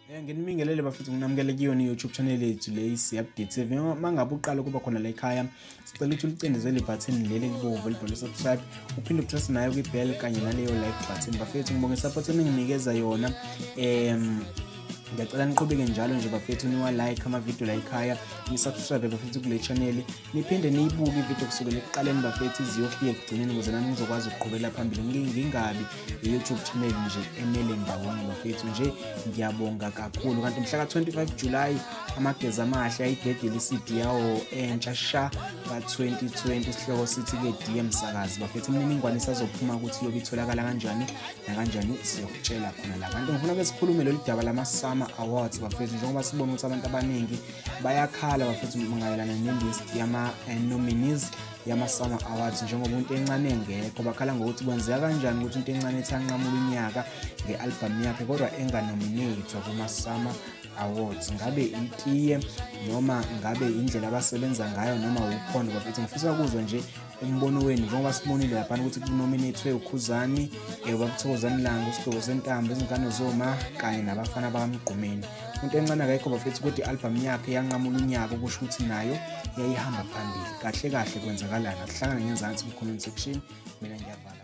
Nginibingelele bafethu nginamukele kuyona i-YouTube channel yethu le isi-Update TV. Mangabe uqala kuba khona la ekhaya, sicela ukuthi ulicindezele ibhathini leli elibomvu elibhalwe subscribe, uphinde upress nayo kwi-bell kanye naleyo like button. Bafethu ngibonge support eninginikeza yona. Ngiyacela niqhubeke njalo nje bafethu, niwa-like ama-video la ekhaya, ni-subscribe bafethu kule channel, niphinde niyibuke i-video kusukela ekuqaleni bafethu iziyofika ekugcineni ukuze nami ngizokwazi ukuqhubela phambili ngingabi i-YouTube channel nje emele ndawonye bafethu. Nje ngiyabonga kakhulu. Kanti mhla ka-25 July amageza amahle ayidedela i-CD yawo entsha sha ka-2020 isihloko sithi-ke DM Sakazi bafethu. Imininingwane isazophuma ukuthi iyobe itholakala kanjani nakanjani siyokutshela khona la. Kanti ngifuna ke sikhulume lolu daba lama-Summer Awards bafethu, njengoba sibona ukuthi abantu abaningi bayakhala bafethu mayelana ne-list yama-nominees yama-Summer Awards, njengoba into encane engekho. Bakhala ngokuthi kwenzeka kanjani ukuthi into encane ethi anqamula unyaka nge-album yakhe kodwa enganominatwa kuma-Summer Awards. Ngabe itiye noma ngabe indlela abasebenza ngayo noma ukhondo bafethu? Ngifisa ukuzwa nje umbono wenu, njengoba sibonile lapha ukuthi kunominatwe uKhuzani, uBabuthokozani Langa, uSigqoko Sentambo, Izingane Zoma kanye nabafana bakaMgqumeni. Into encane akayikho bafethu ukuthi i-album yakhe yanqamula unyaka, okusho ukuthi nayo yayihamba phambili. Kahle kahle kwenzakalana? Sihlangane ngenzansi ku-comment section, mina ngiyavala.